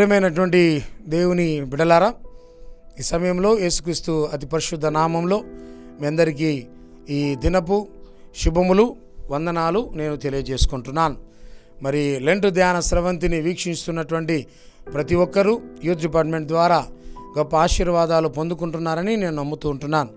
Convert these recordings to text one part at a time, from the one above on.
ప్రియమైనటువంటి దేవుని బిడ్డలారా, ఈ సమయంలో యేసుక్రీస్తు అతి పరిశుద్ధ నామంలో మీ అందరికీ ఈ దినపు శుభములు వందనాలు నేను తెలియజేసుకుంటున్నాను. మరి లెంట్ ధ్యాన స్రవంతిని వీక్షిస్తున్నటువంటి ప్రతి ఒక్కరూ యూత్ డిపార్ట్మెంట్ ద్వారా గొప్ప ఆశీర్వాదాలు పొందుకుంటున్నారని నేను నమ్ముతూ ఉంటున్నాను.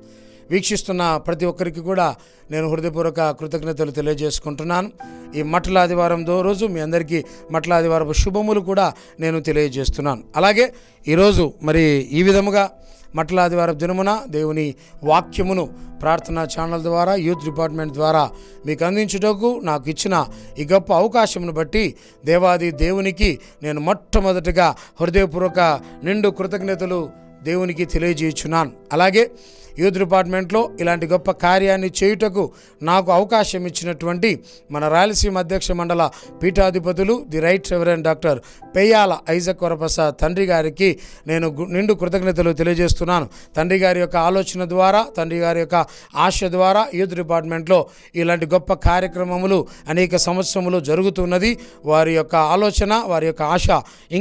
వీక్షిస్తున్న ప్రతి ఒక్కరికి కూడా నేను హృదయపూర్వక కృతజ్ఞతలు తెలియజేసుకుంటున్నాను. ఈ మట్ల ఆదివారం రోజు మీ అందరికీ మట్ల ఆదివారపు శుభములు కూడా నేను తెలియజేస్తున్నాను. అలాగే ఈరోజు మరి ఈ విధముగా మట్ల ఆదివారం దినమున దేవుని వాక్యమును ప్రార్థనా ఛానల్ ద్వారా యూత్ డిపార్ట్మెంట్ ద్వారా మీకు అందించుటకు నాకు ఇచ్చిన ఈ గొప్ప అవకాశమును బట్టి దేవాది దేవునికి నేను మొట్టమొదటిగా హృదయపూర్వక నిండు కృతజ్ఞతలు దేవునికి తెలియజేయుచున్నాను. అలాగే యూత్ డిపార్ట్మెంట్లో ఇలాంటి గొప్ప కార్యాన్ని చేయుటకు నాకు అవకాశం ఇచ్చినటువంటి మన రాయలసీమ అధ్యక్ష మండల పీఠాధిపతులు the right reverend doctor Peyyala Isaac Varaprasad తండ్రి గారికి నేను నిండు కృతజ్ఞతలు తెలియజేస్తున్నాను. తండ్రి గారి యొక్క ఆలోచన ద్వారా, తండ్రి గారి యొక్క ఆశ ద్వారా యూత్ డిపార్ట్మెంట్లో ఇలాంటి గొప్ప కార్యక్రమములు అనేక సంవత్సరములు జరుగుతున్నది. వారి యొక్క ఆలోచన, వారి యొక్క ఆశ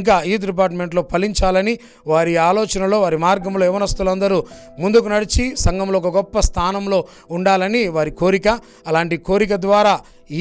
ఇంకా యూత్ డిపార్ట్మెంట్లో ఫలించాలని, వారి ఆలోచనలో, వారి మార్గంలో యవనస్తులందరూ ముందుకు నడిచి సంఘంలో ఒక గొప్ప స్థానంలో ఉండాలని వారి కోరిక. అలాంటి కోరిక ద్వారా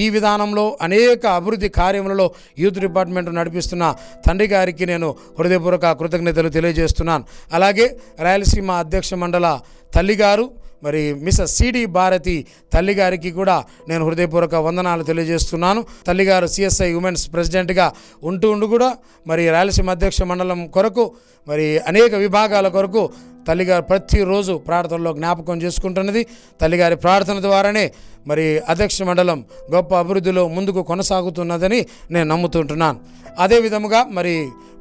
ఈ విధానంలో అనేక అభివృద్ధి కార్యములలో యూత్ డిపార్ట్మెంట్ నడిపిస్తున్న తండ్రి గారికి నేను హృదయపూర్వక కృతజ్ఞతలు తెలియజేస్తున్నాను. అలాగే రాయలసీమ అధ్యక్ష మండల తల్లిగారు మరి మిసెస్ సిడి భారతి తల్లిగారికి కూడా నేను హృదయపూర్వక వందనాలు తెలియజేస్తున్నాను. తల్లిగారు సిఎస్ఐ ఉమెన్స్ ప్రెసిడెంట్గా ఉంటూ కూడా మరి రాయలసీమ అధ్యక్ష మండలం కొరకు మరి అనేక విభాగాల కొరకు తల్లిగారు ప్రతిరోజు ప్రార్థనలో జ్ఞాపకం చేసుకుంటున్నది. తల్లిగారి ప్రార్థన ద్వారానే మరి అధ్యక్ష మండలం గొప్ప అభివృద్ధిలో ముందుకు కొనసాగుతున్నదని నేను నమ్ముతుంటున్నాను. అదేవిధముగా మరి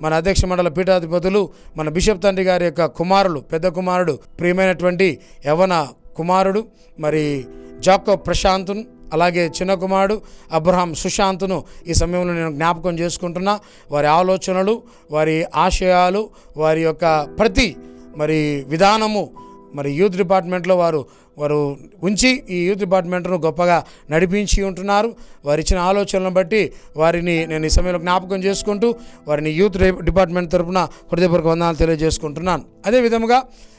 మన అధ్యక్ష మండల పీఠాధిపతులు మన బిషప్ తండ్రి గారి యొక్క కుమారులు, పెద్ద కుమారుడు, ప్రియమైనటువంటి యవన కుమారుడు మరి జాకబ్ ప్రశాంత్ను, అలాగే చిన్న కుమారుడు అబ్రహాం సుశాంత్ను ఈ సమయంలో నేను జ్ఞాపకం చేసుకుంటున్నా. వారి ఆలోచనలు, వారి ఆశయాలు, వారి యొక్క ప్రతి మరి విధానము మరి యూత్ డిపార్ట్మెంట్లో వారు ఉంచి ఈ యూత్ డిపార్ట్మెంట్ను గొప్పగా నడిపించి ఉంటున్నారు. వారు ఇచ్చిన ఆలోచనలను బట్టి వారిని నేను ఈ సమయంలో జ్ఞాపకం చేసుకుంటూ వారిని యూత్ డిపార్ట్మెంట్ తరఫున హృదయపూర్వక వందనాలు తెలియజేసుకుంటున్నాను. అదేవిధముగా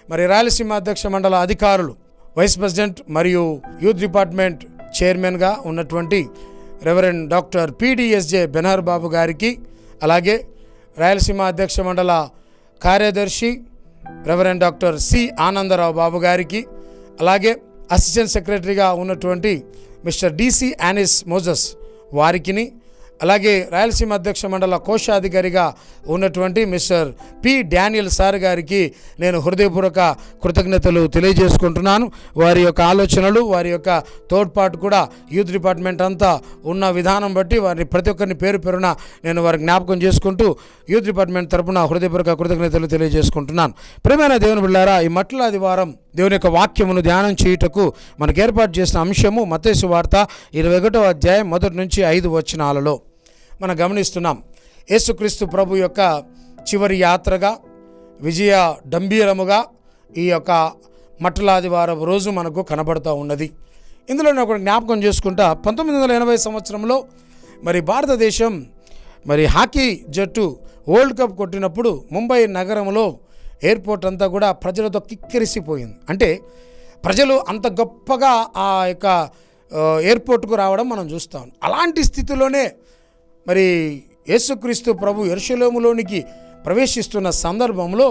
మరి రాయలసీమ అధ్యక్ష మండల అధికారులు, వైస్ ప్రెసిడెంట్ మరియు యూత్ డిపార్ట్మెంట్ చైర్మన్గా ఉన్నటువంటి రెవరెండ్ డాక్టర్ పిడిఎస్జే బెనర్ బాబు గారికి, అలాగే రాయలసీమ అధ్యక్ష మండల కార్యదర్శి రెవరెండ్ డాక్టర్ సి ఆనందరావు బాబు గారికి, అలాగే అసిస్టెంట్ సెక్రటరీగా ఉన్నటువంటి మిస్టర్ డిసి యానిస్ మోజస్ వారికిని, అలాగే రాయలసీమ అధ్యక్ష మండల కోశాధికారిగా ఉన్నటువంటి మిస్టర్ పి డానియల్ సార్ గారికి నేను హృదయపూర్వక కృతజ్ఞతలు తెలియజేసుకుంటున్నాను. వారి యొక్క ఆలోచనలు, వారి యొక్క తోడ్పాటు కూడా యూత్ డిపార్ట్మెంట్ అంతా ఉన్న విధానం బట్టి వారిని ప్రతి ఒక్కరిని పేరు పేరున నేను వారి జ్ఞాపకం చేసుకుంటూ యూత్ డిపార్ట్మెంట్ తరపున హృదయపూర్వక కృతజ్ఞతలు తెలియజేసుకుంటున్నాను. ప్రియమైన దేవుని బిడ్డలారా, ఈ మట్ల ఆదివారం దేవుని యొక్క వాక్యమును ధ్యానం చేయుటకు మనకు ఏర్పాటు చేసిన అంశము మత్తయి సువార్త 21వ అధ్యాయం 1 నుంచి 5 వచనాలలో మనం గమనిస్తున్నాం. యేసుక్రీస్తు ప్రభు యొక్క చివరి యాత్రగా, విజయ డంబీరముగా ఈ యొక్క మట్ల ఆదివారం రోజు మనకు కనబడుతూ ఉన్నది. ఇందులో నేను ఒక జ్ఞాపకం చేసుకుంటా, 1980 సంవత్సరంలో మరి భారతదేశం మరి హాకీ జట్టు వరల్డ్ కప్ కొట్టినప్పుడు ముంబై నగరంలో ఎయిర్పోర్ట్ అంతా కూడా ప్రజలతో కిక్కిరిసిపోయింది. అంటే ప్రజలు అంత గొప్పగా ఆ యొక్క ఎయిర్పోర్ట్కు రావడం మనం చూస్తాం. అలాంటి స్థితిలోనే మరి యేసుక్రీస్తు ప్రభు యెరూషలేములోనికి ప్రవేశిస్తున్న సందర్భంలో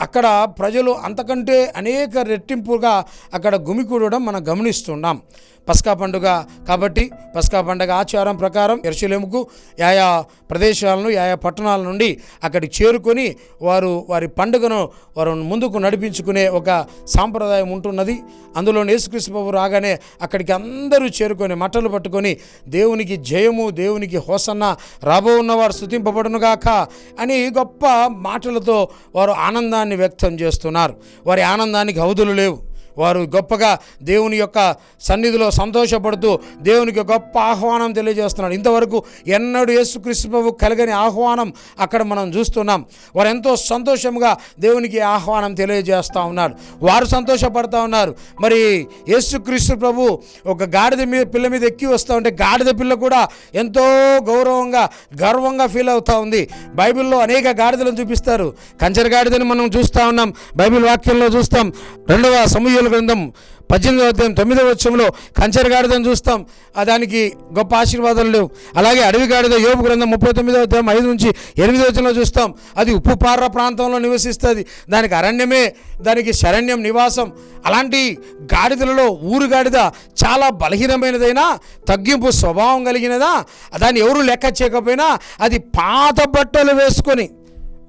అక్కడ ప్రజలు అంతకంటే అనేక రెట్టింపుగా అక్కడ గుమికూడడం మనం గమనిస్తున్నాం. పస్కా పండుగ కాబట్టి పస్కా పండుగ ఆచారం ప్రకారం యెరూషలేముకు ఆయా ప్రదేశాలను, ఆయా పట్టణాల నుండి అక్కడికి చేరుకొని వారి పండుగను వారు ముందుకు నడిపించుకునే ఒక సాంప్రదాయం ఉంటున్నది. అందులో యేసుక్రీస్తు ప్రభు రాగానే అక్కడికి అందరూ చేరుకొని మట్టలు పట్టుకొని దేవునికి జయము, దేవునికి హోసన్న, రాబో ఉన్నవారు స్తుతింపబడునుగాక అని గొప్ప మాటలతో వారు ఆనందాన్ని వ్యక్తం చేస్తున్నారు. వారి ఆనందానికి అవధులు లేవు. వారు గొప్పగా దేవుని యొక్క సన్నిధిలో సంతోషపడుతూ దేవునికి గొప్ప ఆహ్వానం తెలియజేస్తున్నాడు. ఇంతవరకు ఎన్నడూ యేసుక్రీస్తు ప్రభు కలగని ఆహ్వానం అక్కడ మనం చూస్తున్నాం. వారు ఎంతో సంతోషంగా దేవునికి ఆహ్వానం తెలియజేస్తూ ఉన్నారు. వారు సంతోషపడుతూ ఉన్నారు. మరి యేసుక్రీస్తు ప్రభు ఒక గాడిద పిల్ల మీద ఎక్కి వస్తూ ఉంటే గాడిద పిల్ల కూడా ఎంతో గర్వంగా ఫీల్ అవుతూ ఉంది. బైబిల్లో అనేక గాడిదలను చూపిస్తారు. కంచర గాడిదని మనం చూస్తూ ఉన్నాం. బైబిల్ వాక్యంలో చూస్తాం. 2వ సమూయేలు గ్రంథం 18వ అధ్యాయం 9వ వచనంలో కంచర గాడిదని చూస్తాం. దానికి గొప్ప ఆశీర్వాదాలు లేవు. అలాగే అడవి గాడిద యోబు గ్రంథం 39వ అధ్యాయం 5 నుంచి 8వ వచనంలో చూస్తాం. అది ఉప్పు పార ప్రాంతంలో నివసిస్తుంది. దానికి అరణ్యమే దానికి శరణ్యం, నివాసం. అలాంటి గాడిదలలో ఊరు గాడిద చాలా బలహీనమైనదైనా, తగ్గింపు స్వభావం కలిగినదా, దాన్ని ఎవరు లెక్క చేయకపోయినా అది పాత బట్టలు వేసుకొని,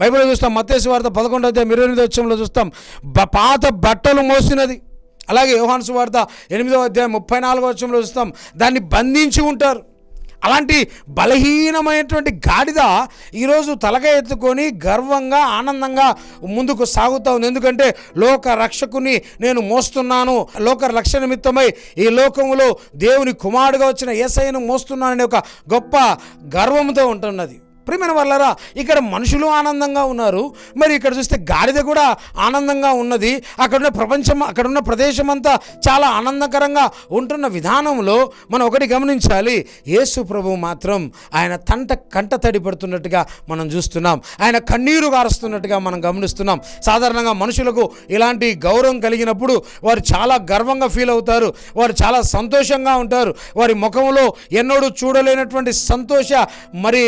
బైబిల్లో చూస్తాం మత్తయి సువార్త 11వ అధ్యాయం 28వ వచనంలో చూస్తాం, పాత బట్టలు మోసినది. అలాగే యోహాను సువార్త 8వ అధ్యాయం 34వ వచనంలో చూస్తాం, దాన్ని బంధించి ఉంటారు. అలాంటి బలహీనమైనటువంటి గాడిద ఈరోజు తలకాయ ఎత్తుకొని గర్వంగా ఆనందంగా ముందుకు సాగుతూ ఉంది. ఎందుకంటే లోక రక్షకుని నేను మోస్తున్నాను, లోక రక్షణ నిమిత్తమై ఈ లోకములో దేవుని కుమారుడుగా వచ్చిన యేసయ్యను మోస్తున్నాననే ఒక గొప్ప గర్వంతో ఉంటున్నది. ప్రియమైన వాళ్ళారా, ఇక్కడ మనుషులు ఆనందంగా ఉన్నారు. మరి ఇక్కడ చూస్తే గాడిద కూడా ఆనందంగా ఉన్నది. అక్కడున్న ప్రదేశం అంతా చాలా ఆనందకరంగా ఉంటున్న విధానంలో మనం ఒకటి గమనించాలి. యేసు ప్రభువు మాత్రం ఆయన కంట తడి పడుతున్నట్టుగా మనం చూస్తున్నాం. ఆయన కన్నీరు గారుస్తున్నట్టుగా మనం గమనిస్తున్నాం. సాధారణంగా మనుషులకు ఇలాంటి గౌరవం కలిగినప్పుడు వారు చాలా గర్వంగా ఫీల్ అవుతారు. వారు చాలా సంతోషంగా ఉంటారు. వారి ముఖంలో ఎన్నడూ చూడలేనటువంటి సంతోష మరి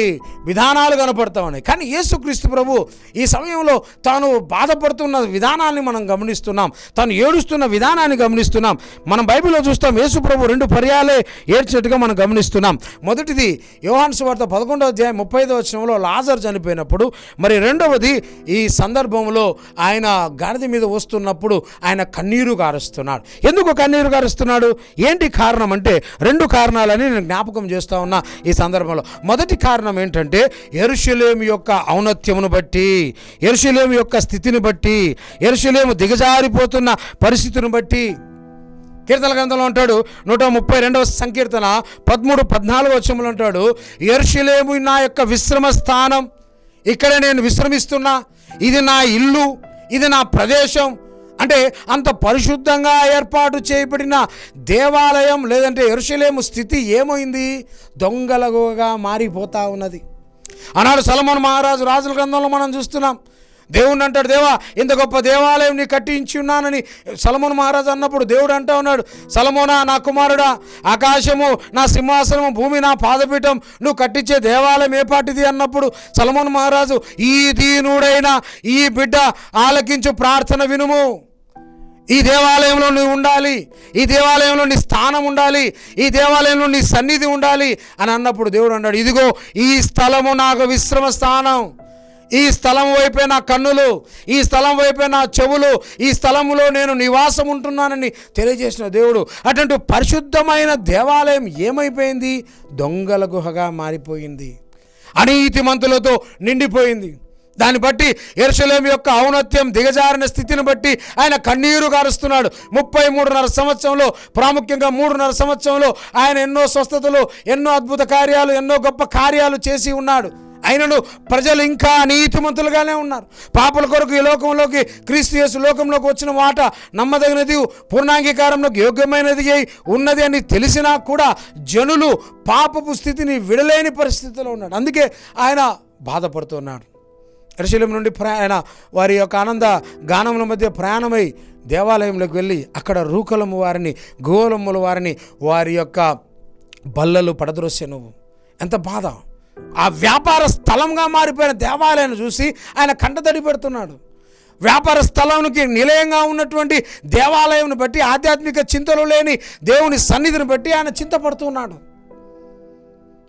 విధానాలు కనపడతా ఉన్నాయి. కానీ యేసుక్రీస్తు ప్రభు ఈ సమయంలో తాను బాధపడుతున్న విధానాన్ని మనం గమనిస్తున్నాం. తాను ఏడుస్తున్న విధానాన్ని గమనిస్తున్నాం. మనం బైబిల్లో చూస్తాం యేసు ప్రభు 2 పర్యాలే ఏడ్చినట్టుగా మనం గమనిస్తున్నాం. మొదటిది యోహాను సువార్త 11వ అధ్యాయం 35వ వచనంలో లాజరు చనిపోయినప్పుడు, మరి రెండవది ఈ సందర్భంలో ఆయన గాడిద మీద వస్తున్నప్పుడు ఆయన కన్నీరు గారుస్తున్నాడు. ఎందుకు కన్నీరు గారుస్తున్నాడు? ఏంటి కారణం అంటే 2 కారణాలని నేను జ్ఞాపకం చేస్తూ ఉన్నా ఈ సందర్భంలో. మొదటి కారణం ఏంటంటే యెరూషలేము యొక్క ఔన్నత్యమును బట్టి, యెరూషలేము యొక్క స్థితిని బట్టి, యెరూషలేము దిగజారిపోతున్న పరిస్థితిని బట్టి. కీర్తన గ్రంథంలో అంటాడు 132వ సంకీర్తన 13-14 వచనంలో అంటాడు, యెరూషలేము నా యొక్క విశ్రమ స్థానం, ఇక్కడ నేను విశ్రమిస్తున్నా, ఇది నా ఇల్లు, ఇది నా ప్రదేశం. అంటే అంత పరిశుద్ధంగా ఏర్పాటు చేయబడిన దేవాలయం లేదంటే యెరూషలేము స్థితి ఏమైంది? దొంగలుగా మారిపోతా ఉన్నది. ఆనాడు సొలొమోను మహారాజు రాజుల గ్రంథంలో మనం చూస్తున్నాం. దేవుణ్ణి అంటాడు, దేవా ఇంత గొప్ప దేవాలయం నీ కట్టించి ఉన్నానని సొలొమోను మహారాజు అన్నప్పుడు దేవుడు అంటా ఉన్నాడు, సొలొమోనా నా కుమారుడా, ఆకాశము నా సింహాసనము, భూమి నా పాదపీఠం, నువ్వు కట్టించే దేవాలయం ఏ పాటిది అన్నప్పుడు సొలొమోను మహారాజు, ఈ దీనుడైన ఈ బిడ్డ ఆలకించు ప్రార్థన వినుము, ఈ దేవాలయంలో నువ్వు ఉండాలి, ఈ దేవాలయంలో నీ స్థానం ఉండాలి, ఈ దేవాలయంలో నీ సన్నిధి ఉండాలి అని అన్నప్పుడు దేవుడు అన్నాడు, ఇదిగో ఈ స్థలము నాకు విశ్రమ స్థానం, ఈ స్థలం వైపే నా కన్నులు, ఈ స్థలం వైపే నా చెవులు, ఈ స్థలంలో నేను నివాసం ఉంటున్నానని తెలియజేసిన దేవుడు. అటువంటి పరిశుద్ధమైన దేవాలయం ఏమైపోయింది? దొంగల గుహగా మారిపోయింది, అనీతిమంతులతో నిండిపోయింది. దాన్ని బట్టి యెరూషలేము యొక్క ఔన్నత్యం దిగజారిన స్థితిని బట్టి ఆయన కన్నీరు గారుస్తున్నాడు. 33.5 సంవత్సరంలో, ప్రాముఖ్యంగా 3.5 సంవత్సరంలో ఆయన ఎన్నో స్వస్థతలు, ఎన్నో అద్భుత కార్యాలు, ఎన్నో గొప్ప కార్యాలు చేసి ఉన్నాడు. అయినను ప్రజలు ఇంకా నీతిమంతులుగానే ఉన్నారు. పాపుల కొరకు ఈ లోకంలోకి క్రీస్తు యేసు లోకంలోకి వచ్చిన మాట నమ్మదగినది, పూర్ణాంగీకారంలోకి యోగ్యమైనది అయి ఉన్నది అని తెలిసినా కూడా జనులు పాపపు స్థితిని విడలేని పరిస్థితిలో ఉన్నాడు. అందుకే ఆయన బాధపడుతున్నాడు. యెరూషలేము నుండి వారి యొక్క ఆనంద గానముల మధ్య ప్రయాణమై దేవాలయంలోకి వెళ్ళి అక్కడ రూకలము వారిని, గోలముల వారిని వారి యొక్క బల్లలు పడద్రోసెను. ఎంత బాధ! ఆ వ్యాపార స్థలంగా మారిపోయిన దేవాలయాన్ని చూసి ఆయన కంటతడి పెడుతున్నాడు. వ్యాపార స్థలానికి నిలయంగా ఉన్నటువంటి దేవాలయంను బట్టి, ఆధ్యాత్మిక చింతలు లేని దేవుని సన్నిధిని బట్టి ఆయన చింతపడుతున్నాడు.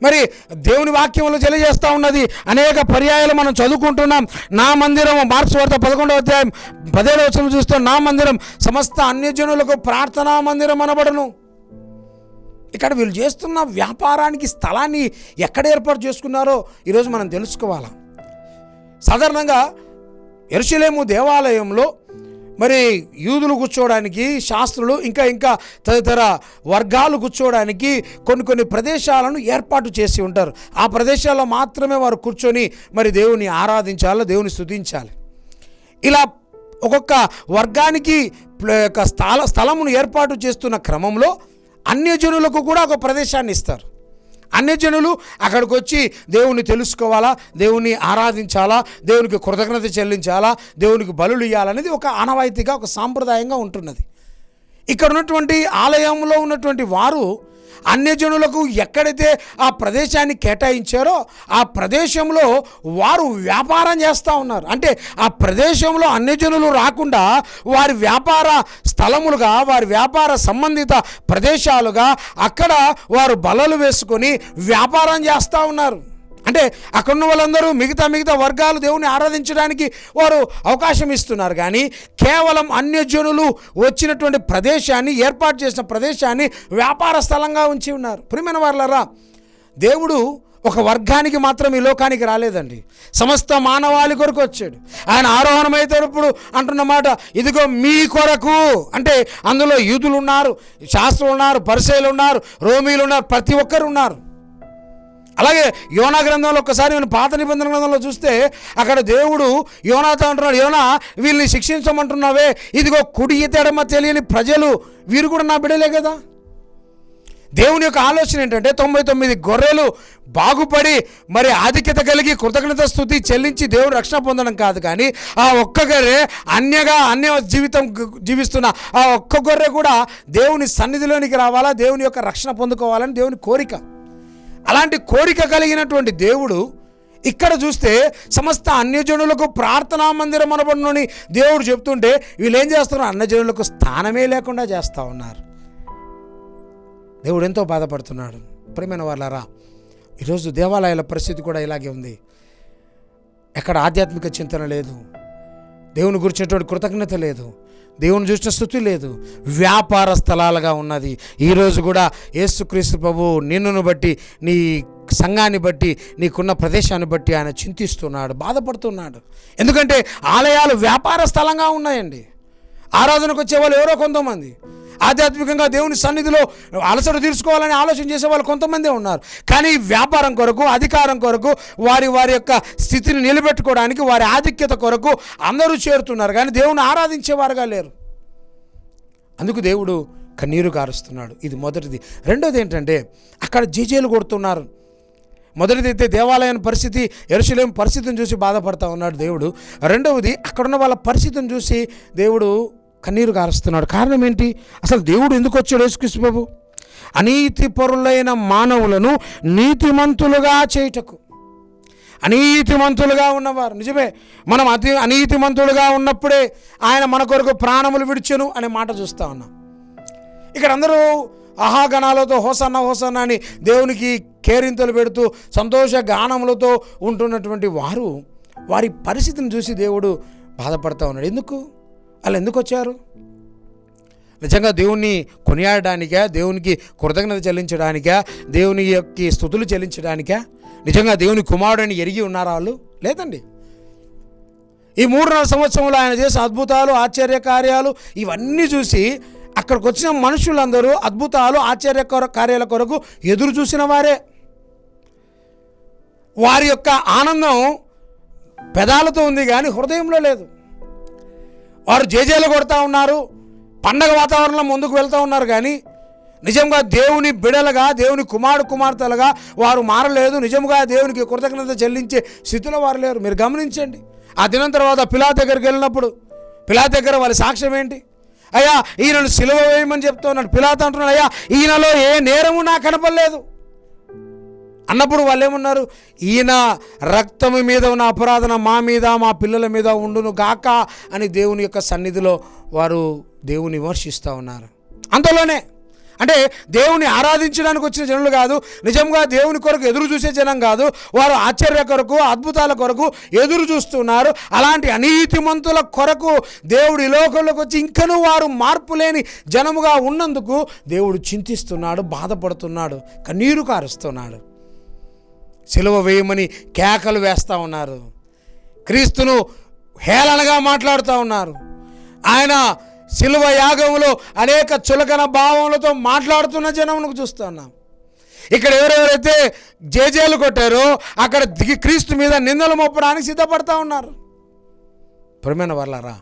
మరి దేవుని వాక్యంలో తెలియజేస్తూ ఉన్నది, అనేక పర్యాయాలు మనం చదువుకుంటున్నాం. నా మందిరం, మార్క్స్ వార్త 11వ అధ్యాయం 17వ వచనం చూస్తే, నా మందిరం సమస్త అన్యజనులకు ప్రార్థనా మందిరం అనబడును. ఇక్కడ వీళ్ళు చేస్తున్న వ్యాపారానికి స్థలాన్ని ఎక్కడ ఏర్పాటు చేసుకున్నారో ఈరోజు మనం తెలుసుకోవాలా. సాధారణంగా యెరూషలేము దేవాలయంలో మరి యూదులు కూర్చోవడానికి, శాస్త్రులు ఇంకా తదితర వర్గాలు కూర్చోవడానికి కొన్ని ప్రదేశాలను ఏర్పాటు చేసి ఉంటారు. ఆ ప్రదేశాల్లో మాత్రమే వారు కూర్చొని మరి దేవుని ఆరాధించాలి, దేవుని స్తుతించాలి. ఇలా ఒక్కొక్క వర్గానికి స్థలమును ఏర్పాటు చేస్తున్న క్రమంలో అన్యజనులకు కూడా ఒక ప్రదేశాన్ని ఇస్తారు. అన్యజనులు అక్కడికి వచ్చి దేవుని తెలుసుకోవాలా, దేవుని ఆరాధించాలా, దేవునికి కృతజ్ఞత చెల్లించాలా, దేవునికి బలులు ఇవ్వాలనేది ఒక ఆనవాయితీగా, ఒక సాంప్రదాయంగా ఉంటున్నది. ఇక్కడ ఉన్నటువంటి ఆలయంలో ఉన్నటువంటి వారు అన్యజనులకు ఎక్కడైతే ఆ ప్రదేశాన్ని కేటాయించారో ఆ ప్రదేశంలో వారు వ్యాపారం చేస్తూ ఉన్నారు. అంటే ఆ ప్రదేశంలో అన్యజనులు రాకుండా వారి వ్యాపార స్థలములుగా, వారి వ్యాపార సంబంధిత ప్రదేశాలుగా అక్కడ వారు బలలు వేసుకొని వ్యాపారం చేస్తూ ఉన్నారు. అంటే అక్కడున్న వాళ్ళందరూ మిగతా వర్గాలు దేవుని ఆరాధించడానికి వారు అవకాశం ఇస్తున్నారు. కానీ కేవలం అన్యజనులు వచ్చినటువంటి ప్రదేశాన్ని, ఏర్పాటు చేసిన ప్రదేశాన్ని వ్యాపార స్థలంగా ఉంచి ఉన్నారు. ప్రియమైన వారలారా, దేవుడు ఒక వర్గానికి మాత్రం ఈ లోకానికి రాలేదండి, సమస్త మానవాళి కొరకు వచ్చాడు. ఆయన ఆరోహణమైనప్పుడు అంటున్నమాట, ఇదిగో మీ కొరకు. అంటే అందులో యూదులు ఉన్నారు, శాస్త్రులు ఉన్నారు, పరిసయ్యులు ఉన్నారు, రోమీలు ఉన్నారు, ప్రతి ఒక్కరు ఉన్నారు. అలాగే యోనా గ్రంథంలో ఒక్కసారి నేను పాత నిబంధన గ్రంథంలో చూస్తే అక్కడ దేవుడు యోనాతో అంటున్నాడు, యోనా వీళ్ళని శిక్షించమంటున్నావే, ఇదిగో కుడి ఎడమ తెలియని ప్రజలు, వీరు కూడా నా బిడ్డలే కదా. దేవుని యొక్క ఆలోచన ఏంటంటే 99 గొర్రెలు బాగుపడి మరి ఆధిక్యత కలిగి కృతజ్ఞత స్తుతి చెల్లించి దేవుడు రక్షణ పొందడం కాదు, కానీ ఆ ఒక్క గొర్రె అన్య జీవితం జీవిస్తున్న ఆ ఒక్క గొర్రె కూడా దేవుని సన్నిధిలోనికి రావాలా, దేవుని యొక్క రక్షణ పొందుకోవాలని దేవుని కోరిక. అలాంటి కోరిక కలిగినటువంటి దేవుడు ఇక్కడ చూస్తే సమస్త అన్యజనులకు ప్రార్థనా మందిరం అనబడునని దేవుడు చెప్తుంటే వీళ్ళు ఏం చేస్తున్నారు? అన్యజనులకు స్థానమే లేకుండా చేస్తూ ఉన్నారు. దేవుడు ఎంతో బాధపడుతున్నాడు. ప్రియమైన వాళ్ళారా, ఈరోజు దేవాలయాల పరిస్థితి కూడా ఇలాగే ఉంది. ఎక్కడ ఆధ్యాత్మిక చింతన లేదు, దేవుని గురించినటువంటి కృతజ్ఞత లేదు, దేవుని చూసిన స్తుతి లేదు, వ్యాపార స్థలాలుగా ఉన్నది. ఈరోజు కూడా యేసుక్రీస్తు ప్రభువు నిన్నును బట్టి, నీ సంఘాన్ని బట్టి, నీకున్న ప్రదేశాన్ని బట్టి ఆయన చింతిస్తున్నాడు, బాధపడుతున్నాడు. ఎందుకంటే ఆలయాలు వ్యాపార స్థలంగా ఉన్నాయండి. ఆరాధనకు వచ్చే వాళ్ళు ఎవరో కొంతమంది, ఆధ్యాత్మికంగా దేవుని సన్నిధిలో అలసట తీర్చుకోవాలని ఆలోచన చేసే వాళ్ళు కొంతమందే ఉన్నారు. కానీ వ్యాపారం కొరకు, అధికారం కొరకు, వారి యొక్క స్థితిని నిలబెట్టుకోవడానికి, వారి ఆధిక్యత కొరకు అందరూ చేరుతున్నారు, కానీ దేవుని ఆరాధించేవారుగా లేరు. అందుకు దేవుడు కన్నీరు కారుస్తున్నాడు. ఇది మొదటిది. రెండోది ఏంటంటే అక్కడ జేజేలు కొడుతున్నారు. మొదటిది అయితే దేవాలయం పరిస్థితి, యెరూషలేము పరిస్థితిని చూసి బాధపడతా ఉన్నాడు దేవుడు. రెండవది అక్కడున్న వాళ్ళ పరిస్థితిని చూసి దేవుడు కన్నీరు కారుస్తున్నాడు. కారణం ఏంటి? అసలు దేవుడు ఎందుకు వచ్చాడు? యేసుక్రీస్తు ప్రభు అనీతి పరులైన మానవులను నీతిమంతులుగా చేయుటకు. అనీతిమంతులుగా ఉన్నవారు, నిజమే, మనం అనీతిమంతులుగా ఉన్నప్పుడే ఆయన మన కొరకు ప్రాణములు విడిచెను అనే మాట చూస్తూ ఉన్నాం. ఇక్కడ అందరూ ఆహాగణాలతో హోసన్న హోసన్న అని దేవునికి కేరింతలు పెడుతూ సంతోష గానములతో ఉంటున్నటువంటి వారు, వారి పరిస్థితిని చూసి దేవుడు బాధపడుతూ ఉన్నాడు. ఎందుకు వాళ్ళు ఎందుకు వచ్చారు? నిజంగా దేవుణ్ణి కొనియాడడానికా, దేవునికి కృతజ్ఞత చెల్లించడానికా, దేవుని యొక్క స్తుతులు చెల్లించడానికా? నిజంగా దేవుని కుమారుడిని ఎరిగి ఉన్నారా వాళ్ళు? లేదండి. ఈ 3.5 సంవత్సరంలో ఆయన చేసే అద్భుతాలు, ఆశ్చర్య కార్యాలు ఇవన్నీ చూసి అక్కడికి వచ్చిన మనుషులందరూ అద్భుతాలు, ఆశ్చర్య కార్యాల కొరకు ఎదురు చూసిన వారే. వారి యొక్క ఆనందం పెదాలతో ఉంది కానీ హృదయంలో లేదు. వారు జేజేలు కొడతా ఉన్నారు, పండగ వాతావరణంలో ముందుకు వెళ్తూ ఉన్నారు, కానీ నిజంగా దేవుని బిడలుగా, దేవుని కుమార్తెలుగా వారు మారలేదు. నిజంగా దేవునికి కృతజ్ఞత చెల్లించే స్థితిలో వారు లేరు. మీరు గమనించండి. ఆ దినం తర్వాత పిలాతు దగ్గరికి వెళ్ళినప్పుడు పిలాతు దగ్గర వాళ్ళ సాక్ష్యం ఏంటి? అయ్యా ఈయనను సిలువ వేయమని చెప్తూ ఉన్నాడు. పిలాతు అంటున్నాడు, అయ్యా ఈయనలో ఏ నేరము నాకు కనపడలేదు అన్నప్పుడు వాళ్ళు ఏమన్నారు? ఈయన రక్తము మీద ఉన్న అపరాధన మా మీద, మా పిల్లల మీద ఉండును గాక అని దేవుని యొక్క సన్నిధిలో వారు దేవుని విమర్శిస్తూ ఉన్నారు. అంతలోనే అంటే దేవుని ఆరాధించడానికి వచ్చిన జనులు కాదు, నిజంగా దేవుని కొరకు ఎదురు చూసే జనం కాదు, వారు ఆశ్చర్య కొరకు, అద్భుతాల కొరకు ఎదురు చూస్తున్నారు. అలాంటి అనీతిమంతుల కొరకు దేవుడు ఈ లోకంలోకి వచ్చి ఇంకనూ వారు మార్పు లేని జనముగా ఉన్నందుకు దేవుడు చింతిస్తున్నాడు, బాధపడుతున్నాడు, కన్నీరు కారుస్తున్నాడు. సిలువ వేయమని కేకలు వేస్తూ ఉన్నారు, క్రీస్తును హేళనగా మాట్లాడుతూ ఉన్నారు. ఆయన శిలువ యాగంలో అనేక చులకన భావములతో మాట్లాడుతున్న జనమును చూస్తున్నాం. ఇక్కడ ఎవరెవరైతే జేజేలు కొట్టారో అక్కడ క్రీస్తు మీద నిందలు మోపడానికి సిద్ధపడతా ఉన్నారు. ప్రియమైన వాళ్ళారా,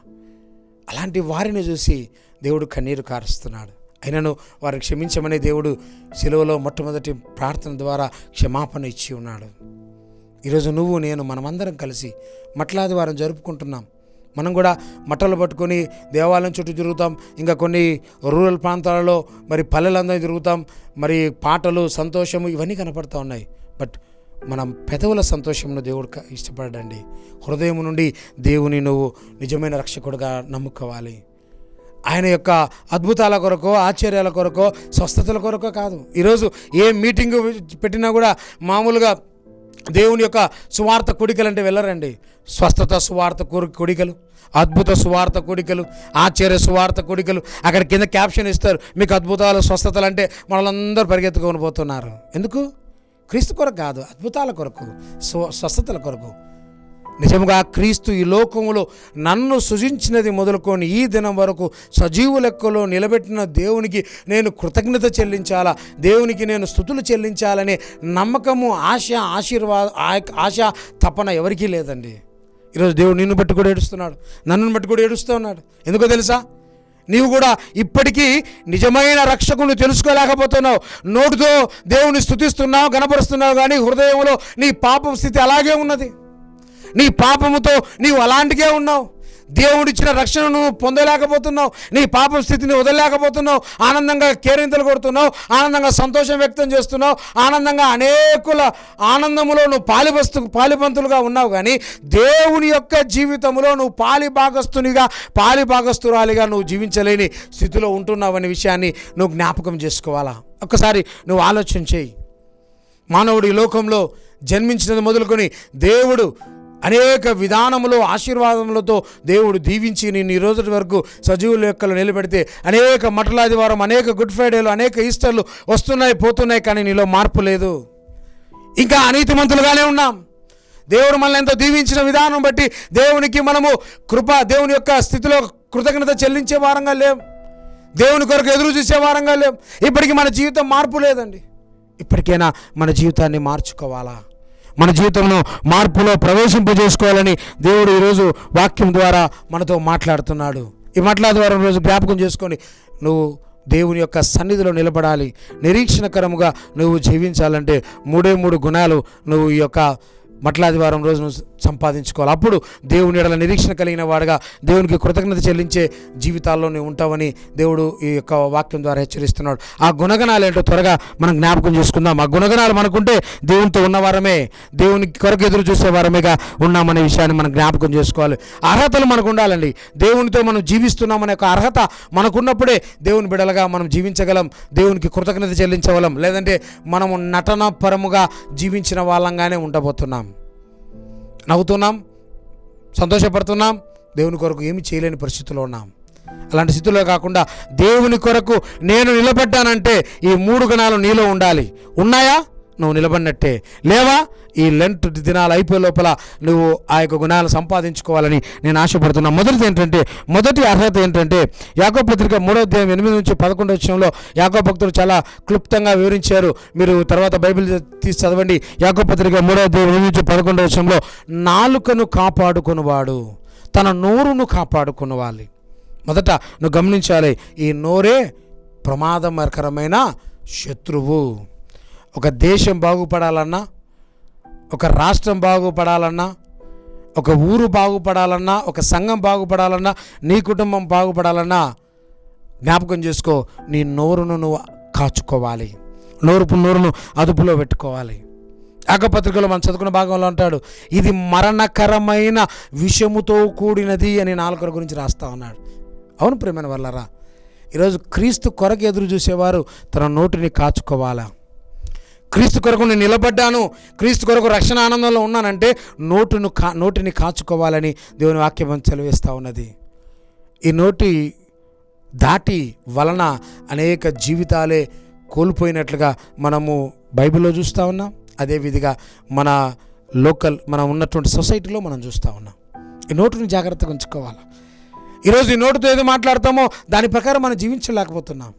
అలాంటి వారిని చూసి దేవుడు కన్నీరు కారుస్తున్నాడు. అయినను వారు క్షమించమని దేవుడు శిలువలో మొట్టమొదటి ప్రార్థన ద్వారా క్షమాపణ ఇచ్చి ఉన్నాడు. ఈరోజు నువ్వు నేను మనమందరం కలిసి మట్లాది వారం జరుపుకుంటున్నాం. మనం కూడా మట్టలు పట్టుకొని దేవాలయం చుట్టూ తిరుగుతాం. ఇంకా కొన్ని రూరల్ ప్రాంతాలలో మరి పల్లెలందరూ తిరుగుతాం. మరి పాటలు, సంతోషము ఇవన్నీ కనపడుతూ ఉన్నాయి. బట్ మనం పెదవుల సంతోషమును దేవుడు ఇష్టపడండి. హృదయం నుండి దేవుని నువ్వు నిజమైన రక్షకుడుగా నమ్ముకోవాలి. ఆయన యొక్క అద్భుతాల కొరకో, ఆశ్చర్యాల కొరకో, స్వస్థతల కొరకో కాదు. ఈరోజు ఏ మీటింగు పెట్టినా కూడా మామూలుగా దేవుని యొక్క సువార్త కూడికలు అంటే వెళ్ళరండి. స్వస్థత సువార్త కూడికలు, అద్భుత సువార్త కూడికలు, ఆశ్చర్య సువార్త కూడికలు. అక్కడ కింద క్యాప్షన్ ఇస్తారు, మీకు అద్భుతాలు, స్వస్థతలు అంటే మనలందరూ పరిగెత్తుకొని పోతున్నారు. ఎందుకు? క్రీస్తు కొరకు కాదు, అద్భుతాల కొరకు, స్వస్థతల కొరకు. నిజముగా క్రీస్తు ఈ లోకములో నన్ను సృజించినది మొదలుకొని ఈ దినం వరకు సజీవు లెక్కలో నిలబెట్టిన దేవునికి నేను కృతజ్ఞత చెల్లించాలా, దేవునికి నేను స్తుతులు చెల్లించాలనే నమ్మకము, ఆశ తపన ఎవరికీ లేదండి. ఈరోజు దేవుడు నిన్ను బట్టి కూడా ఏడుస్తున్నాడు, నన్ను బట్టి కూడా ఏడుస్తూ ఉన్నాడు. ఎందుకో తెలుసా? నీవు కూడా ఇప్పటికీ నిజమైన రక్షకుని తెలుసుకోలేకపోతున్నావు. నోటితో దేవుని స్తుతిస్తున్నావు, గణపరుస్తున్నావు, కానీ హృదయంలో నీ పాపం స్థితి అలాగే ఉన్నది. నీ పాపముతో నీవు అలాంటికే ఉన్నావు. దేవుడిచ్చిన రక్షణను పొందలేకపోతున్నావు. నీ పాపం స్థితిని వదలలేకపోతున్నావు. ఆనందంగా కేరింతలు కొడుతున్నావు, ఆనందంగా సంతోషం వ్యక్తం చేస్తున్నావు, ఆనందంగా అనేకుల ఆనందములో నువ్వు పాలిపంతులుగా ఉన్నావు. కానీ దేవుని యొక్క జీవితంలో నువ్వు పాలిభాగస్తురాలిగా నువ్వు జీవించలేని స్థితిలో ఉంటున్నావు అనే విషయాన్ని నువ్వు జ్ఞాపకం చేసుకోవాలా. ఒక్కసారి నువ్వు ఆలోచన చేయి. మానవుడు ఈ లోకంలో జన్మించినది మొదలుకొని దేవుడు అనేక విధానములో ఆశీర్వాదములతో దేవుడు దీవించి నేను ఈ రోజు వరకు సజీవుల లెక్కలు నిలబెడితే అనేక మటలాదివారం, అనేక గుడ్ ఫ్రైడేలు, అనేక ఈస్టర్లు వస్తున్నాయి పోతున్నాయి, కానీ నీలో మార్పు లేదు. ఇంకా అనీతిమంతులుగానే ఉన్నాం. దేవుడు మనల్ని ఎంతో దీవించిన విధానం బట్టి దేవునికి మనము దేవుని యొక్క స్థితిలో కృతజ్ఞత చెల్లించే వారంగా లేం. దేవుని కొరకు ఎదురు చూసే వారంగా లేం. ఇప్పటికీ మన జీవితం మార్పు లేదండి. ఇప్పటికైనా మన జీవితాన్ని మార్చుకోవాలా? మన జీవితంలో మార్పులో ప్రవేశింపజేసుకోవాలని దేవుడు ఈరోజు వాక్యం ద్వారా మనతో మాట్లాడుతున్నాడు. ఈ మాట్లాడే ద్వారా రోజు జ్ఞాపకం చేసుకొని నువ్వు దేవుని యొక్క సన్నిధిలో నిలబడాలి. నిరీక్షణకరముగా నువ్వు జీవించాలంటే 3 గుణాలు నువ్వు ఈ యొక్క మట్లాదివారం రోజు నువ్వు సంపాదించుకోవాలి. అప్పుడు దేవుని ఎడల నిరీక్షణ కలిగిన వాడుగా దేవునికి కృతజ్ఞత చెల్లించే జీవితాల్లో నువ్వు ఉంటావని దేవుడు ఈ యొక్క వాక్యం ద్వారా హెచ్చరిస్తున్నాడు. ఆ గుణగణాలు ఏంటో త్వరగా మనం జ్ఞాపకం చేసుకుందాం. ఆ గుణగణాలు మనకుంటే దేవునితో ఉన్నవారమే, దేవునికి కొరకు ఎదురు చూసేవారమేగా ఉన్నామనే విషయాన్ని మనం జ్ఞాపకం చేసుకోవాలి. అర్హతలు మనకు ఉండాలండి. దేవునితో మనం జీవిస్తున్నామనే ఒక అర్హత మనకున్నప్పుడే దేవుని బిడలుగా మనం జీవించగలం, దేవునికి కృతజ్ఞత చెల్లించగలం. లేదంటే మనము నటన పరముగా జీవించిన వాళ్ళంగానే ఉండబోతున్నాం. నవ్వుతున్నాం, సంతోషపడుతున్నాం, దేవుని కొరకు ఏమి చేయలేని పరిస్థితుల్లో ఉన్నాం. అలాంటి స్థితిలో కాకుండా దేవుని కొరకు నేను నిలబడ్డానంటే ఈ 3 గుణాలు నీలో ఉండాలి. ఉన్నాయా? నువ్వు నిలబడినట్టే. లేవా? ఈ లెంట్ దినాలు అయిపోయే లోపల నువ్వు ఆ యొక్క గుణాలు సంపాదించుకోవాలని నేను ఆశపడుతున్నా. మొదటి అర్హత ఏంటంటే యాకోబు పత్రిక 3:8-11 యాకోబు భక్తులు చాలా క్లుప్తంగా వివరించారు. మీరు తర్వాత బైబిల్ తీసి చదవండి. యాకోబు పత్రిక 3:8-11 నాలుకను కాపాడుకునేవాడు తన నోరును కాపాడుకునేవాలి. మొదట నువ్వు గమనించాలి, ఈ నోరే ప్రమాదకరమైన శత్రువు. ఒక దేశం బాగుపడాలన్నా, ఒక రాష్ట్రం బాగుపడాలన్నా, ఒక ఊరు బాగుపడాలన్నా, ఒక సంఘం బాగుపడాలన్నా, నీ కుటుంబం బాగుపడాలన్నా జ్ఞాపకం చేసుకో, నీ నోరును నువ్వు కాచుకోవాలి. నోరును అదుపులో పెట్టుకోవాలి. యాకోబు మనం చదువుకున్న భాగంలో అంటాడు, ఇది మరణకరమైన విషముతో కూడినది అని 4 గురించి రాస్తా ఉన్నాడు. అవును ప్రియమైన వాళ్ళారా, ఈరోజు క్రీస్తు కొరకు ఎదురు చూసేవారు తన నోటిని కాచుకోవాలా. క్రీస్తు కొరకు నేను నిలబడ్డాను, క్రీస్తు కొరకు రక్షణ ఆనందంలో ఉన్నానంటే నోటిని కాచుకోవాలని దేవుని వాక్యం సెలవిస్తూ ఉన్నది. ఈ నోటి దాటి వలన అనేక జీవితాలే కోల్పోయినట్లుగా మనము బైబిల్లో చూస్తూ ఉన్నాం. అదేవిధంగా మనం ఉన్నటువంటి సొసైటీలో మనం చూస్తూ ఉన్నాం. ఈ నోటిని జాగ్రత్తగా ఉంచుకోవాలి. ఈరోజు ఈ నోటితో ఏదో మాట్లాడతామో దాని ప్రకారం మనం జీవించలేకపోతున్నాం.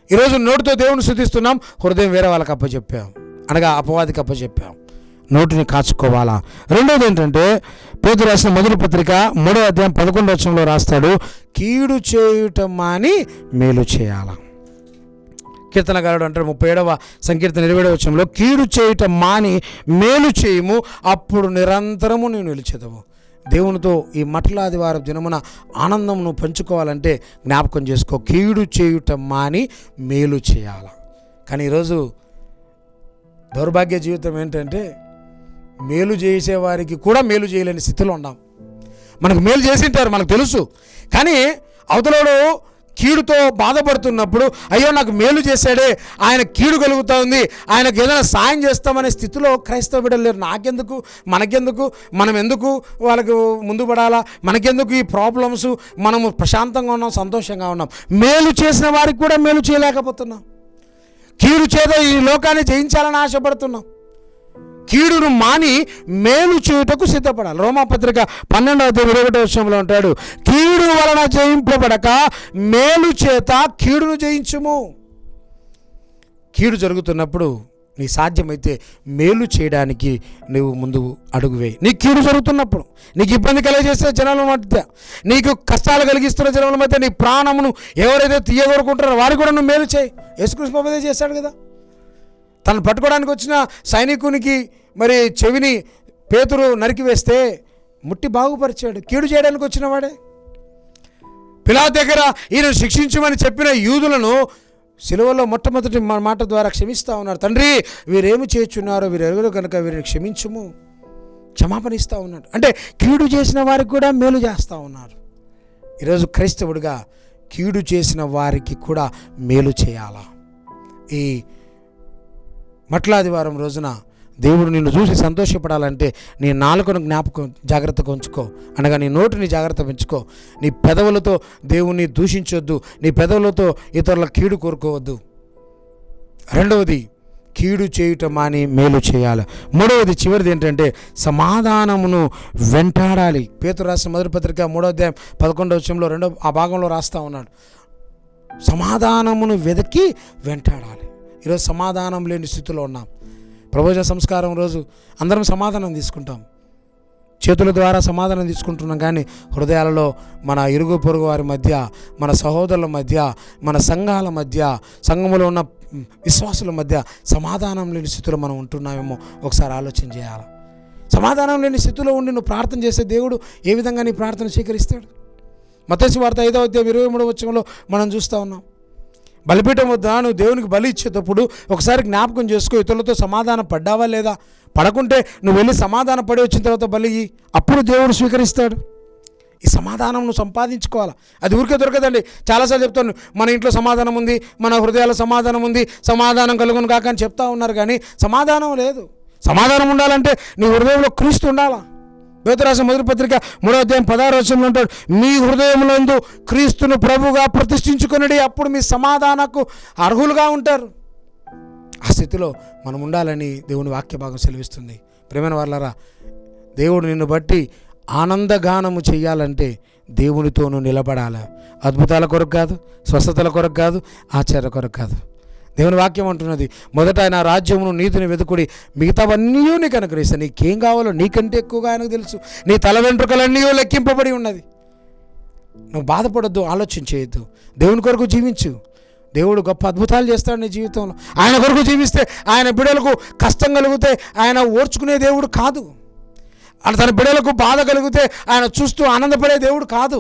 ఈరోజు నోటితో దేవుని స్తుతిస్తున్నాం, హృదయం వేరే వాళ్ళకి అప్పచెప్పాం, అనగా అపవాదికి అప్పచెప్పాం. నోటిని కాచుకోవాలా. రెండోది ఏంటంటే పేతురు రాసిన మొదటి పత్రిక 3వ అధ్యాయం 11వ వచనంలో రాస్తాడు, కీడు చేయుట మాని మేలు చేయాలా. కీర్తనకారుడు అంటాడు 37వ సంకీర్తన 27వ వచనంలో, కీడు చేయుట మాని మేలు చేయుము, అప్పుడు నిరంతరము నీవు నిలిచెదవు. దేవునితో ఈ మట్ల ఆదివారం దినమున ఆనందం నువ్వు పంచుకోవాలంటే జ్ఞాపకం చేసుకో, కీడు చేయుట మాని మేలు చేయాల. కానీ ఈరోజు దౌర్భాగ్య జీవితం ఏంటంటే మేలు చేసేవారికి కూడా మేలు చేయలేని స్థితిలో ఉన్నాం. మనకు మేలు చేసింటారు, మనకు తెలుసు, కానీ అవతలోడు కీడుతో బాధపడుతున్నప్పుడు అయ్యో నాకు మేలు చేశాడే, ఆయన కీడు కలుగుతూ ఉంది, ఆయనకు ఏదైనా సాయం చేస్తామనే స్థితిలో క్రైస్తవ బిడ్డలు లేరు. నాకెందుకు, మనకెందుకు, మనం ఎందుకు వాళ్ళకు ముందు పడాలా, మనకెందుకు ఈ ప్రాబ్లమ్స్, మనము ప్రశాంతంగా ఉన్నాం, సంతోషంగా ఉన్నాం. మేలు చేసిన వారికి కూడా మేలు చేయలేకపోతున్నాం. కీడు చేత ఈ లోకాన్ని జయించాలని ఆశపడుతున్నాం. కీడును మాని మేలు చేయుటకు సిద్ధపడాలి. రోమాపత్రిక 12వ అధ్యాయం 21వ వచనంలో ఉంటాడు, కీడు వలన జయింపబడక మేలు చేత కీడును జయించుము. కీడు జరుగుతున్నప్పుడు నీ సాధ్యమైతే మేలు చేయడానికి నువ్వు ముందు అడుగు వేయి. నీకు కీడు జరుగుతున్నప్పుడు, నీకు ఇబ్బంది కలిగజేస్తే జనాల మధ్య, నీకు కష్టాలు కలిగిస్తున్న జనాల మధ్య నీ ప్రాణమును ఎవరైతే తీయగొరుకుంటారో వారికి కూడా నువ్వు మేలు చేయి. యేసుక్రీస్తు ప్రభువే చేశాడు కదా. తను పట్టుకోవడానికి వచ్చిన సైనికునికి మరి చెవిని పేతురు నరికివేస్తే ముట్టి బాగుపరిచాడు. కీడు చేయడానికి వచ్చిన వాడే. పిలాతు దగ్గర ఈయన శిక్షించమని చెప్పిన యూదులను సిలువలో మొట్టమొదటి మాట ద్వారా క్షమిస్తూ ఉన్నారు. తండ్రి వీరేమి చేయుచున్నారో వీరు ఎరుగరు కనుక వీరిని క్షమించుము, క్షమాపణ ఇస్తూ ఉన్నాడు. అంటే కీడు చేసిన వారికి కూడా మేలు చేస్తూ ఉన్నారు. ఈరోజు క్రైస్తవుడిగా కీడు చేసిన వారికి కూడా మేలు చేయాలా. ఈ మట్లాదివారం రోజున దేవుడు నిన్ను చూసి సంతోషపడాలంటే నీ నాలుకను జ్ఞాపకం జాగ్రత్తగా ఉంచుకో, అనగా నీ నోటిని జాగ్రత్త పెంచుకో. నీ పెదవులతో దేవుణ్ణి దూషించొద్దు, నీ పెదవులతో ఇతరుల కీడు కోరుకోవద్దు. రెండవది కీడు చేయుట మాని మేలు చేయాలి. మూడవది చివరిది ఏంటంటే సమాధానమును వెంటాడాలి. పేతురు రాసిన మొదటి పత్రిక 3వ అధ్యాయం 11వ వచనంలో ఆ భాగంలో రాస్తూ ఉన్నాడు, సమాధానమును వెతికి వెంటాడాలి. ఈరోజు సమాధానం లేని స్థితిలో ఉన్నాం. ప్రబోధ సంస్కారం రోజు అందరం సమాధానం తీసుకుంటాం, చేతుల ద్వారా సమాధానం తీసుకుంటున్నాం, కానీ హృదయాలలో మన ఇరుగు పొరుగు వారి మధ్య, మన సహోదరుల మధ్య, మన సంఘాల మధ్య, సంఘములో ఉన్న విశ్వాసుల మధ్య సమాధానం లేని స్థితిలో మనం ఉంటున్నామేమో ఒకసారి ఆలోచన చేయాలి. సమాధానం లేని స్థితిలో ఉండి నువ్వు ప్రార్థన చేస్తే దేవుడు ఏ విధంగా నీ ప్రార్థన స్వీకరిస్తాడు? మత్తయి వార్త 5వ అధ్యాయం 23వ వచనంలో మనం చూస్తూ ఉన్నాం. బలిపీఠం వద్ద నువ్వు దేవునికి బలి ఇచ్చేటప్పుడు ఒకసారి జ్ఞాపకం చేసుకో, ఇతరులతో సమాధానం పడ్డావా లేదా. పడకుంటే నువ్వు వెళ్ళి సమాధానం పడి వచ్చిన తర్వాత బలి ఇయ్యి, అప్పుడు దేవుడు స్వీకరిస్తాడు. ఈ సమాధానం నువ్వు సంపాదించుకోవాలి. అది ఊరికే దొరకదండి. చాలాసార్లు చెప్తాను, మన ఇంట్లో సమాధానం ఉంది, మన హృదయాల సమాధానం ఉంది, సమాధానం కలుగును కాక అని చెప్తా ఉన్నారు, కానీ సమాధానం లేదు. సమాధానం ఉండాలంటే నీ హృదయంలో క్రీస్తు ఉండాలా. పేతురు రాసిన మొదటి పత్రిక 3వ అధ్యాయం 16వ వచనంలో ఉంటాడు, మీ హృదయములందు క్రీస్తును ప్రభువుగా ప్రతిష్ఠించుకొనుడి, అప్పుడు మీ సమాధానకు అర్హులుగా ఉంటారు. ఆ స్థితిలో మనం ఉండాలని దేవుని వాక్య భాగం సెలవిస్తుంది. ప్రియమైన వారలారా, దేవుడు నిన్ను బట్టి ఆనందగానము చెయ్యాలంటే దేవునితోనూ నిలబడాలి. అద్భుతాల కొరకు కాదు, స్వస్థతల కొరకు కాదు, ఆచార్య కొరకు కాదు. దేవుని వాక్యం అంటున్నది, మొదట ఆయన రాజ్యమును నీతిని వెతుకుడి, మిగతావన్నీ నీకు అనుగ్రహిస్తాను. నీకేం కావాలో నీకంటే ఎక్కువగా ఆయనకు తెలుసు. నీ తల వెంట్రుకలన్నీ లెక్కింపబడి ఉన్నది. నువ్వు బాధపడొద్దు, ఆలోచన చేయొద్దు, దేవుని కొరకు జీవించు. దేవుడు గొప్ప అద్భుతాలు చేస్తాడు నీ జీవితంలో. ఆయన కొరకు జీవిస్తే, ఆయన బిడ్డలకు కష్టం కలిగితే ఆయన ఓర్చుకునే దేవుడు కాదు. తన బిడ్డలకు బాధ కలిగితే ఆయన చూస్తూ ఆనందపడే దేవుడు కాదు.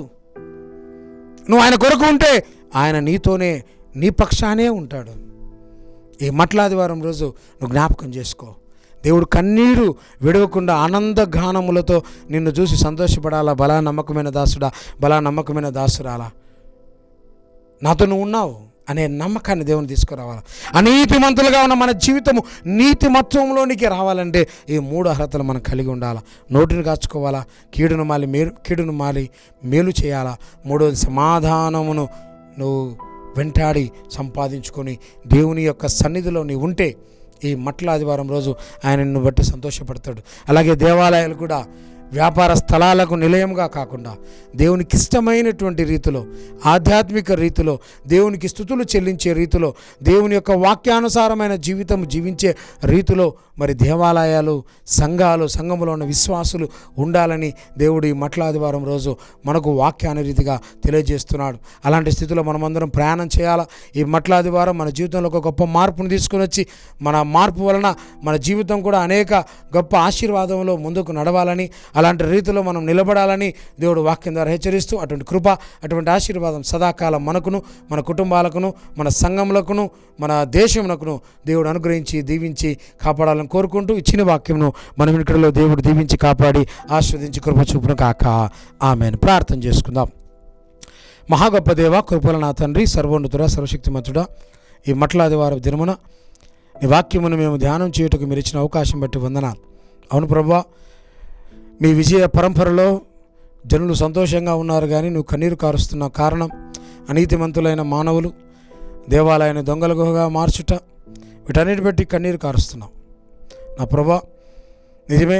నువ్వు ఆయన కొరకు ఉంటే ఆయన నీతోనే, నీ పక్షానే ఉంటాడు. ఈ మట్లాదివారం రోజు నువ్వు జ్ఞాపకం చేసుకో, దేవుడు కన్నీరు విడవకుండా ఆనందగానములతో నిన్ను చూసి సంతోషపడాలా. బలా నమ్మకమైన దాసుడా, బలా నమ్మకమైన దాసురాలా, నాతో నువ్వు ఉన్నావు అనే నమ్మకాన్ని దేవుని తీసుకురావాలి. అనీతిమంతులుగా ఉన్న మన జీవితము నీతిమత్వంలోనికి రావాలంటే ఈ 3 అర్హతలు మనం కలిగి ఉండాలా. నోటిని కాచుకోవాలా, కీడును మాలి మేలు చేయాలా. మూడవది సమాధానమును నువ్వు వెంటాడి సంపాదించుకొని దేవుని యొక్క సన్నిధిలో నీవు ఉంటే ఈ మట్ల ఆదివారం రోజు ఆయన నిన్ను బట్టి సంతోషపడతాడు. అలాగే దేవాలయాలు కూడా వ్యాపార స్థలాలకు నిలయంగా కాకుండా దేవునికి ఇష్టమైనటువంటి రీతిలో, ఆధ్యాత్మిక రీతిలో, దేవునికి స్తుతులు చెల్లించే రీతిలో, దేవుని యొక్క వాక్యానుసారమైన జీవితం జీవించే రీతిలో మరి దేవాలయాలు, సంఘములో ఉన్న విశ్వాసులు ఉండాలని దేవుడు ఈ మట్ల ఆదివారం రోజు మనకు వాక్యానురీతిగా తెలియజేస్తున్నాడు. అలాంటి స్థితిలో మనమందరం ప్రయాణం చేయాలా. ఈ మట్ల ఆదివారం మన జీవితంలో ఒక గొప్ప మార్పును తీసుకుని వచ్చి మన మార్పు వలన మన జీవితం కూడా అనేక గొప్ప ఆశీర్వాదంలో ముందుకు నడవాలని, అలాంటి రీతిలో మనం నిలబడాలని దేవుడు వాక్యం ద్వారా హెచ్చరిస్తూ అటువంటి కృప, అటువంటి ఆశీర్వాదం సదాకాలం మనకును, మన కుటుంబాలకును, మన సంఘములకును, మన దేశమునకును దేవుడు అనుగ్రహించి దీవించి కాపాడాలని కోరుకుంటూ ఇచ్చిన వాక్యంను మన వెనుకలో దేవుడు దీవించి కాపాడి ఆస్వాదించి కృప చూపును కాక. ఆమేన్. ప్రార్థన చేసుకుందాం. మహా గొప్ప దేవ, కృపల నా తండ్రి, సర్వోన్నతుడా, సర్వశక్తిమంతుడా, ఈ మట్ల ఆదివారం దినమున నీ వాక్యమును మేము ధ్యానం చేయుటకు మీరు ఇచ్చిన అవకాశం బట్టి వందనాలు. అవును ప్రభువా, మీ విజయ పరంపరలో జనులు సంతోషంగా ఉన్నారు, కానీ నువ్వు కన్నీరు కారుస్తున్న కారణం అనీతిమంతులైన మానవులు దేవాలయాన్ని దొంగల గుహగా మార్చుట, వీటన్నిటి బట్టి కన్నీరు కారుస్తున్నావు నా ప్రభా. నిజమే,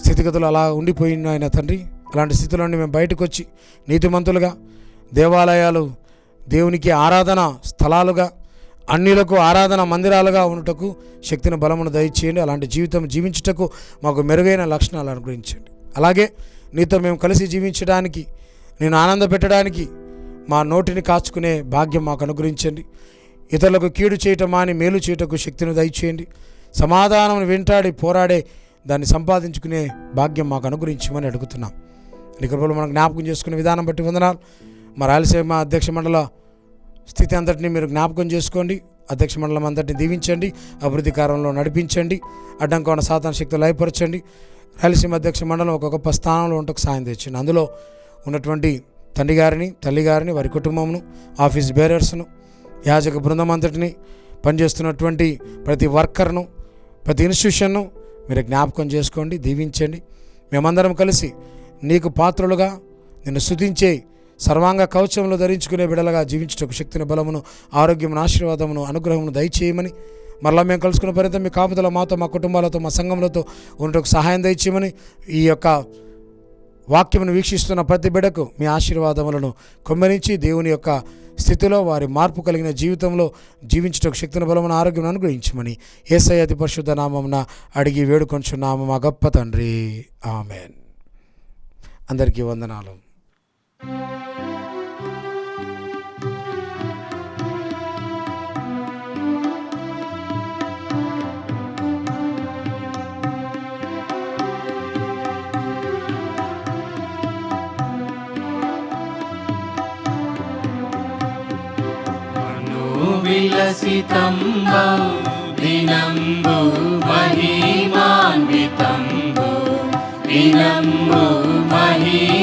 స్థితిగతులు అలా ఉండిపోయిన ఆయన తండ్రి, అలాంటి స్థితిలో నుండి మేము బయటకు వచ్చి నీతిమంతులుగా, దేవాలయాలు దేవునికి ఆరాధన స్థలాలుగా, అన్యులకు ఆరాధన మందిరాలుగా ఉండుటకు శక్తిని, బలమును దయచేయండి. అలాంటి జీవితం జీవించుటకు మాకు మెరుగైన లక్షణాలు అనుగ్రహించండి. అలాగే నీతో మేము కలిసి జీవించడానికి, నేను ఆనంద పెట్టడానికి మా నోటిని కాచుకునే భాగ్యం మాకు అనుగ్రహించండి. ఇతరులకు కీడు చేయటం మాని మేలు చేయటకు శక్తిని దయచేయండి. సమాధానం వెంటాడి పోరాడే దాన్ని సంపాదించుకునే భాగ్యం మాకు అనుగ్రహించమని అడుగుతున్నాం. నీ కృపలో మనం జ్ఞాపకం చేసుకునే విధానం బట్టి వందనాలు. మా రాయలసీమ అధ్యక్ష మండల స్థితి అంతటిని మీరు జ్ఞాపకం చేసుకోండి. అధ్యక్ష మండలం అంతటిని దీవించండి, అభివృద్ధి కార్యంలో నడిపించండి, అడ్డంగా ఉన్న సాతాన శక్తులు లయపరచండి. రాయలసీమ అధ్యక్ష మండలం ఒక గొప్ప స్థానంలో ఉంటకు సాయం తెచ్చండి. అందులో ఉన్నటువంటి తండ్రి గారిని, తల్లి గారిని, వారి కుటుంబమును, ఆఫీస్ బేరర్స్ను, యాజక బృందం అంతటిని, పనిచేస్తున్నటువంటి ప్రతి వర్కర్ను, ప్రతి ఇన్స్టిట్యూషన్ను మీరు జ్ఞాపకం చేసుకోండి, దీవించండి. మేమందరం కలిసి నీకు పాత్రులుగా నిన్ను స్తుతించే సర్వాంగ కవచంలో ధరించుకునే బిడలుగా జీవించుటకు శక్తిని, బలమును, ఆరోగ్యమును, ఆశీర్వాదమును, అనుగ్రహమును దయచేయమని, మరలా మేము కలుసుకున్న పర్యంతం మీ కాపుదల మాతో, మా కుటుంబాలతో, మా సంఘములతో ఉండటకు సహాయం దయచేయమని, ఈ యొక్క వాక్యమును వీక్షిస్తున్న ప్రతి బిడకు మీ ఆశీర్వాదములను కొమ్మరించి దేవుని యొక్క స్థితిలో వారి మార్పు కలిగిన జీవితంలో జీవించుటకు శక్తిని, బలమును, ఆరోగ్యం అనుగ్రహించమని యేసయ్య అతి పరిశుద్ధ నామమున అడిగి వేడుకొంచున్నాము మా గొప్ప తండ్రి. ఆమేన్. అందరికీ వందనాలు. విలసితంబు దినంబు మహిమాన్వితంబు, దినంబు మహిమాన్వితంబు.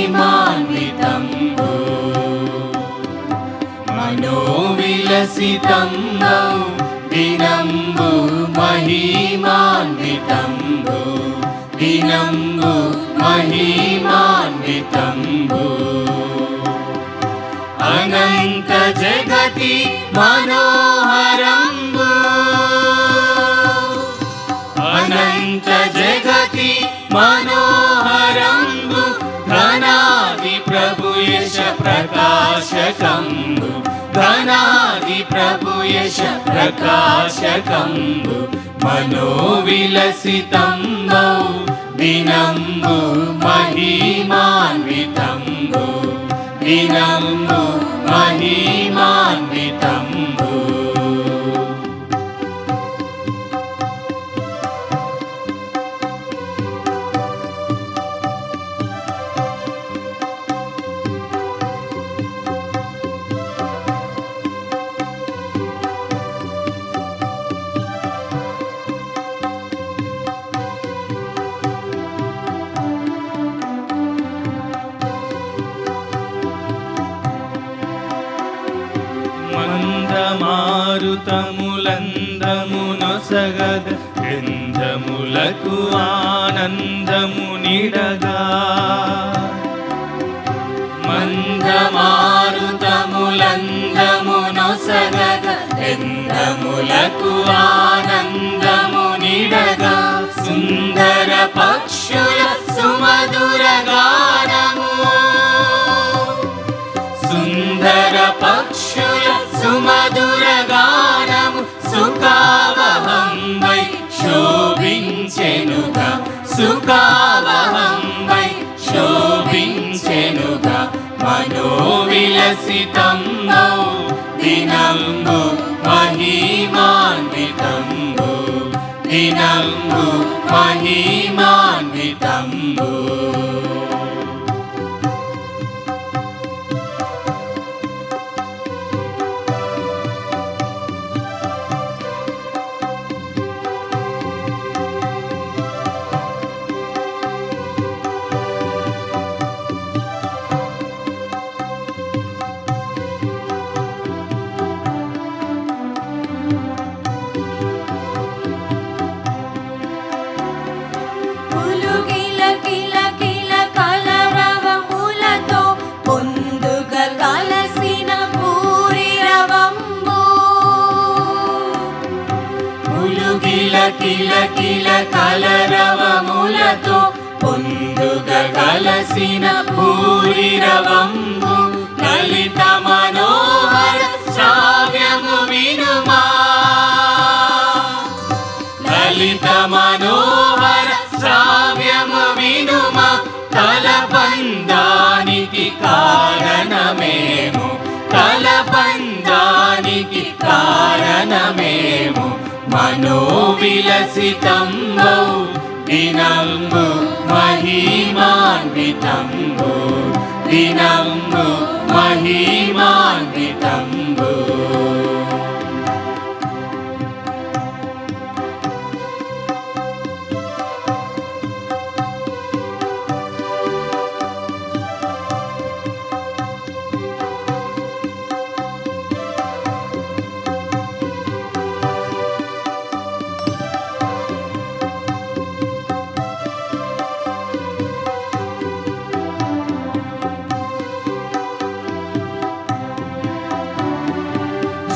మనోవిలసితంబు దినంబు మహిమాన్వితంబు, దినంబు మహిమాన్వితంబు. అనంత జగతి మనోహరంబు, అనంత జగతి మనోహరంబు. ఘనాది ప్రభు యశ ప్రకాశకంబు, ఘనాది ప్రభు యశ ప్రకాశకంబు. మనోవిలసితంబు దినంబు మహిమాన్వితంబు, దినంబు మహిమాన్వితంబు. మందమారుతములందమునొసగద ఎందములకు ఆనందము నిడగా, మందమారుతములందమునొసగద ఎందములకు ఆనందము నిడగా. సుందర పక్షుల సుమధుర గానము సుందర పక్షుల సుమధుర గానము సుఖావహంబై శోభించెనుగా సుఖావహంబై శోభించెనుగా మనోవిలసితంబు దినంబు మహిమాన్వితంబు దినంబు మహిమాన్వితంబు కిల కిల కలరవములతో పొందుగా కలసిన పూరిరవంబు లలిత మనోహర శ్రావ్యము వినుమా లలిత మనోహర శ్రావ్యము వినుమా కలబంధానికి కారణమేము కలబంధానికి కారణమేము మనోవిలసితంబు దినంబు మహిమాన్వితంబు దినంబు మహిమాన్వితంబు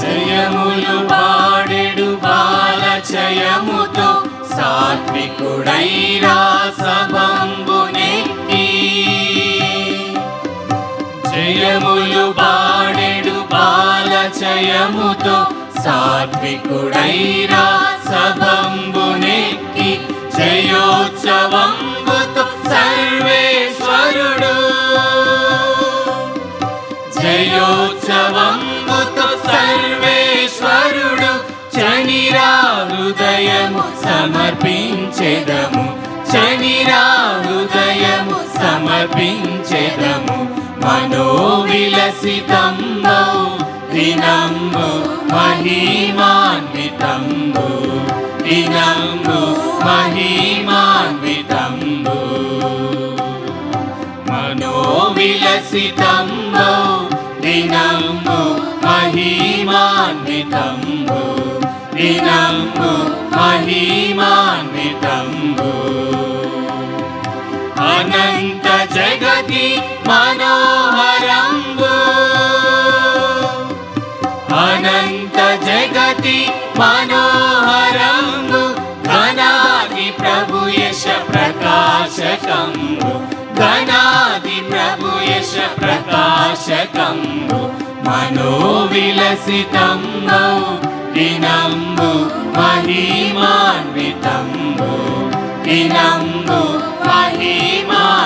జయములు పాడెడు బాలచయముతో సాత్వికుడై రాసభంబునెక్కి జయములు పాడెడు బాలచయముతో సాత్వికుడై రాసభంబునెక్కి జయోత్సవంబుతో సర్వేశ్వరుడు జయోత్సవంబుతో సర్వేశ్వరుడు చనిరా హృదయము సమర్పించెదము చనిరా హృదయము సమర్పించెదము మనోవిలసితంబు దినంబు మహిమాన్వితంబు దినంబు మహిమాన్వితంబు మనోవిలసితంబు దినంబు మహిమాన్వితంబు దినంబు మహిమాన్వితంబు అనంత జగతి మనోహరంబు అనంత జగతి మనోహరంబు ఘనాది ప్రభు యశ ప్రకాశకంబు ఘనాది ప్రభు యశ ప్రకాశకంబు మనోవిలసితంబు దినంబు మహిమాన్వితంబు దినంబు మహిమాన్వితంబు